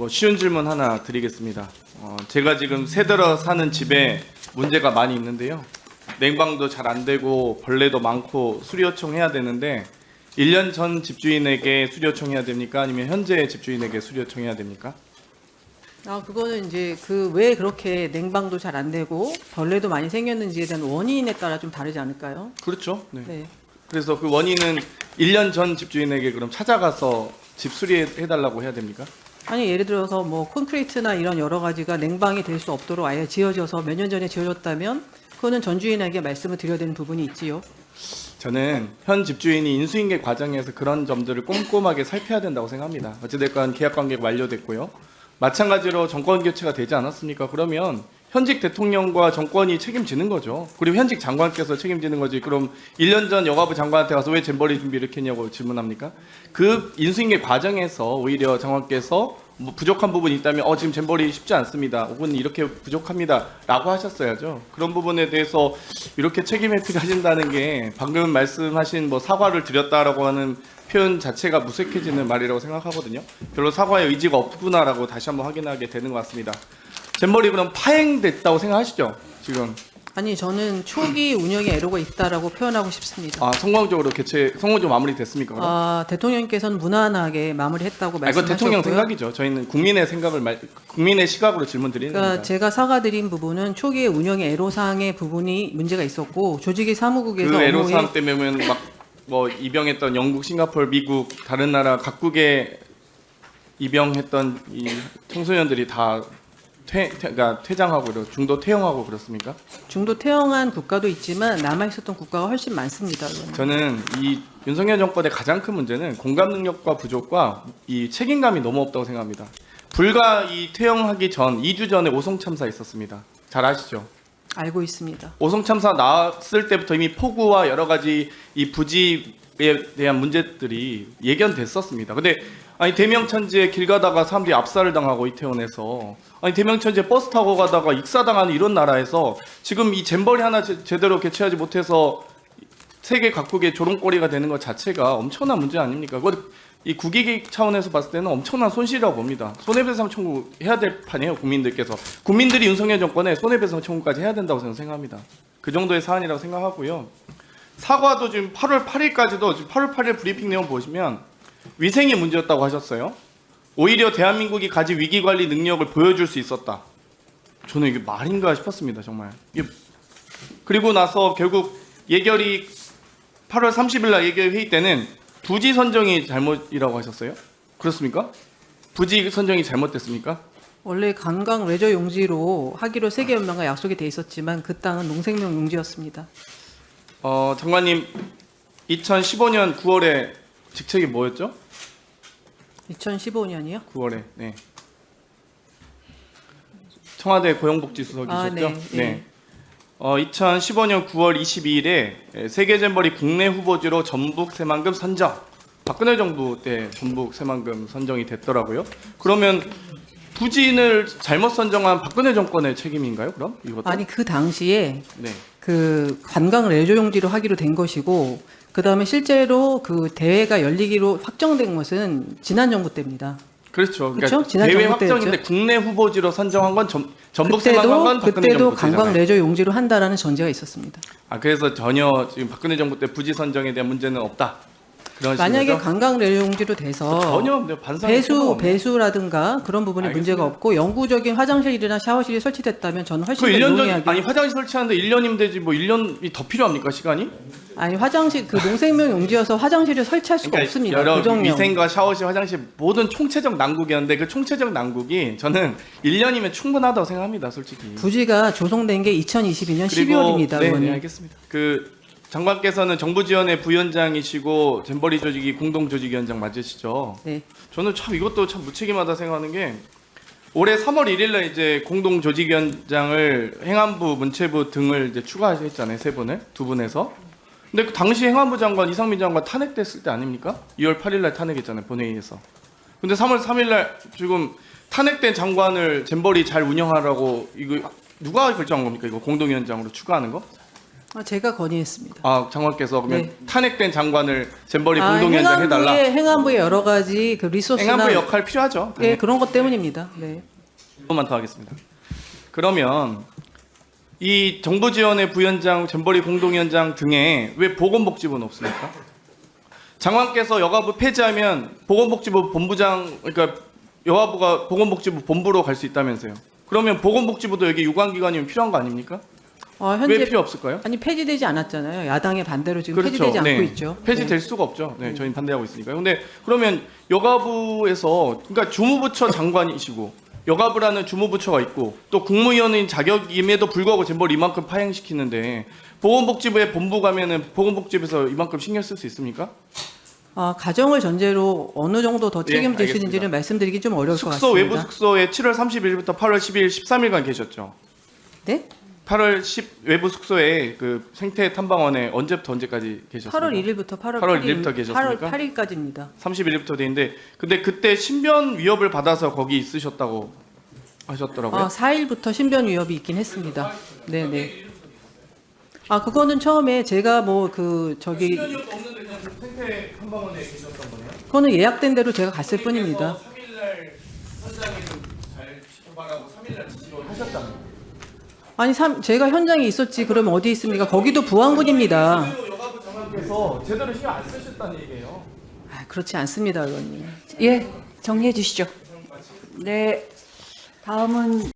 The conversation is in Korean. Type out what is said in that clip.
뭐 쉬운 질문 하나 드리겠습니다. 제가 지금 새 들어 사는 집에 문제가 많이 있는데요. 냉방도 잘 안 되고 벌레도 많고 수리 요청해야 되는데 1년 전 집주인에게 수리 요청해야 됩니까? 아니면 현재 집주인에게 수리 요청해야 됩니까? 그거는 이제 왜 그렇게 냉방도 잘 안 되고 벌레도 많이 생겼는지에 대한 원인에 따라 좀 다르지 않을까요? 그렇죠. 네. 네. 그래서 그 원인은 1년 전 집주인에게 그럼 찾아가서 집 수리해달라고 해야 됩니까? 아니 예를 들어서 뭐 콘크리트나 이런 여러 가지가 냉방이 될 수 없도록 아예 지어져서 몇 년 전에 지어졌다면 그거는 전주인에게 말씀을 드려야 되는 부분이 있지요. 저는 현 집주인이 인수인계 과정에서 그런 점들을 꼼꼼하게 살펴야 된다고 생각합니다. 어찌됐건 계약관계가 완료됐고요. 마찬가지로 정권 교체가 되지 않았습니까? 그러면 현직 대통령과 정권이 책임지는 거죠. 그리고 현직 장관께서 책임지는 거지. 그럼 1년 전 여가부 장관한테 가서 왜 잼버리 준비 이렇게 했냐고 질문합니까? 그 인수인계 과정에서 오히려 장관께서 뭐 부족한 부분이 있다면 지금 잼버리 쉽지 않습니다. 혹은 이렇게 부족합니다. 라고 하셨어야죠. 그런 부분에 대해서 이렇게 책임 회피를 하신다는 게 방금 말씀하신 뭐 사과를 드렸다라고 하는 표현 자체가 무색해지는 말이라고 생각하거든요. 별로 사과의 의지가 없구나라고 다시 한번 확인하게 되는 것 같습니다. 잼버리 그럼 파행됐다고 생각하시죠? 지금 아니 저는 초기 운영에 애로가 있다라고 표현하고 싶습니다. 성공적으로 성공적으로 마무리됐습니까? 그럼? 대통령께서는 무난하게 마무리했다고 그건 말씀하셨고요. 대통령 생각이죠. 저희는 국민의 국민의 시각으로 질문드리는 그러니까 겁니다. 제가 사과드린 부분은 초기의 운영의 애로사항의 부분이 문제가 있었고 조직위 사무국에서 그 애로사항 때문에 막 뭐 입영했던 영국, 싱가포르, 미국 다른 나라 각국에 입영했던 이 청소년들이 다 그러니까 퇴장하고 중도 퇴영하고 그렇습니까? 중도 퇴영한 국가도 있지만 남아 있었던 국가가 훨씬 많습니다. 그거는. 저는 이 윤석열 정권의 가장 큰 문제는 공감 능력과 부족과 이 책임감이 너무 없다고 생각합니다. 불과 이 퇴영하기 전 2주 전에 오송 참사 있었습니다. 잘 아시죠? 알고 있습니다. 오송 참사 나왔을 때부터 이미 폭우와 여러 가지 이 부지에 대한 문제들이 예견됐었습니다. 근데 아니 대명천지에 길 가다가 사람들이 압살을 당하고 이태원에서 아니 대명천지에 버스 타고 가다가 익사당하는 이런 나라에서 지금 이 잼버리 하나 제대로 개최하지 못해서 세계 각국의 조롱거리가 되는 것 자체가 엄청난 문제 아닙니까? 이 국익 차원에서 봤을 때는 엄청난 손실이라고 봅니다. 손해배상 청구해야 될 판이에요. 국민들께서. 국민들이 윤석열 정권에 손해배상 청구까지 해야 된다고 저는 생각합니다. 그 정도의 사안이라고 생각하고요. 사과도 지금 8월 8일까지도 지금 8월 8일 브리핑 내용 보시면 위생이 문제였다고 하셨어요. 오히려 대한민국이 가진 위기관리 능력을 보여줄 수 있었다. 저는 이게 말인가 싶었습니다. 정말. 그리고 나서 결국 예결이 8월 30일 날 예결 회의 때는 부지 선정이 잘못이라고 하셨어요? 그렇습니까? 부지 선정이 잘못됐습니까? 원래 관광 레저 용지로 하기로 세계연맹과 약속이 돼 있었지만 그 땅은 농생명 용지였습니다. 장관님 2015년 9월에 직책이 뭐였죠? 2015년이요? 9월에 네. 청와대 고용복지수석이셨죠? 네. 네. 2015년 9월 22일에 세계 잼버리 국내 후보지로 전북 새만금 선정. 박근혜 정부 때 전북 새만금 선정이 됐더라고요. 그러면 부진을 잘못 선정한 박근혜 정권의 책임인가요? 그럼 이것도? 아니 그 당시에 네. 그 관광 레저 용지로 하기로 된 것이고 그 다음에 실제로 그 대회가 열리기로 확정된 것은 지난 정부 때입니다. 그렇죠. 그렇죠? 그러니까 지난 대회 정부 확정인데 때였죠. 국내 후보지로 선정한 건 전북 새만금 건 박근혜 그때도 정부 관광 때잖아요. 레저 용지로 한다라는 전제가 있었습니다. 그래서 전혀 지금 박근혜 정부 때 부지 선정에 대한 문제는 없다. 그런 만약에 식이죠? 관광 레저 용지로 돼서 전혀 반성의 필요가 없네요. 배수라든가 그런 부분에 문제가 알겠습니다. 없고 영구적인 화장실이나 샤워실이 설치됐다면 저는 훨씬 그 더 1년 전 용이하게 아니 화장실 설치하는데 1년이면 되지 뭐 1년이 더 필요합니까 시간이? 아니 화장실 그 농생명 용지여서 화장실을 설치할 수가 없습니다. 여러 고정형. 위생과 샤워실, 화장실 모든 총체적 난국이었는데 그 총체적 난국이 저는 1년이면 충분하다고 생각합니다, 솔직히. 부지가 조성된 게 2022년 12월입니다. 네, 의원님. 네, 알겠습니다. 그 장관께서는 정부지원의 부위원장이시고 잼버리 조직이 공동조직위원장 맞으시죠? 네. 저는 참 이것도 참 무책임하다 생각하는 게 올해 3월 1일날 이제 공동조직위원장을 행안부, 문체부 등을 이제 추가했잖아요, 두 분에서. 근데 그 당시 행안부 장관 이상민 장관 탄핵됐을 때 아닙니까? 2월 8일날 탄핵했잖아요, 본회의에서. 근데 3월 3일날 지금 탄핵된 장관을 잼버리 잘 운영하라고 이거 누가 결정한 겁니까? 이거 공동위원장으로 추가하는 거? 제가 건의했습니다. 아, 장관께서 그러면 네. 탄핵된 장관을 잼버리 공동위원장 해달라. 행안부의 여러 가지 그 리소스나 행안부의 역할 필요하죠. 예, 그런 것 때문입니다. 네. 조금만 더 하겠습니다. 그러면 이 정부지원의 부위원장, 잼버리 공동위원장 등에 왜 보건복지부는 없습니까? 장관께서 여가부 폐지하면 보건복지부 본부장, 그러니까 여가부가 보건복지부 본부로 갈 수 있다면서요. 그러면 보건복지부도 여기 유관기관이면 필요한 거 아닙니까? 현재 왜 필요 없을까요? 아니 폐지되지 않았잖아요. 야당의 반대로 지금 그렇죠. 폐지되지 않고 네. 있죠. 폐지될 수가 없죠. 네, 저희는 반대하고 있으니까요. 근데 그러면 여가부에서 그러니까 주무부처 장관이시고 여가부라는 주무부처가 있고 또 국무위원인 자격임에도 불구하고 잼버리 이만큼 파행시키는데 보건복지부에 본부 가면은 보건복지부에서 이만큼 신경 쓸 수 있습니까? 가정을 전제로 어느 정도 더 예, 책임질 수 알겠습니다. 있는지는 말씀드리기 좀 어려울 것 숙소 같습니다. 외부 숙소에 7월 30일부터 8월 10일 13일간 계셨죠. 네? 8월 10 외부 숙소에 그 생태 탐방원에 언제부터 언제까지 계셨습니까? 8월 1일부터 8월 8월 8일, 1일부터 계셨습니까? 8월 8일까지입니다. 31일부터 돼 있는데 근데 그때 신변 위협을 받아서 거기 있으셨다고 하셨더라고요. 4일부터 신변 위협이 있긴 했습니다. 네, 네. 그거는 처음에 제가 신변 위협도 없는데 그냥 생태 탐방원에 계셨던 거네요. 그거는 예약된 대로 제가 갔을 뿐입니다. 3일날 현장에 좀 잘 지켜봐라고 3일날 지시를 하셨다면. 아니 제가 현장에 있었지 그러면 어디 있습니까? 거기도 부안군입니다. 여가부 장관께서 제대로 신경 안 쓰셨다는 얘기예요. 그렇지 않습니다, 의원님. 예, 정리해 주시죠. 네, 다음은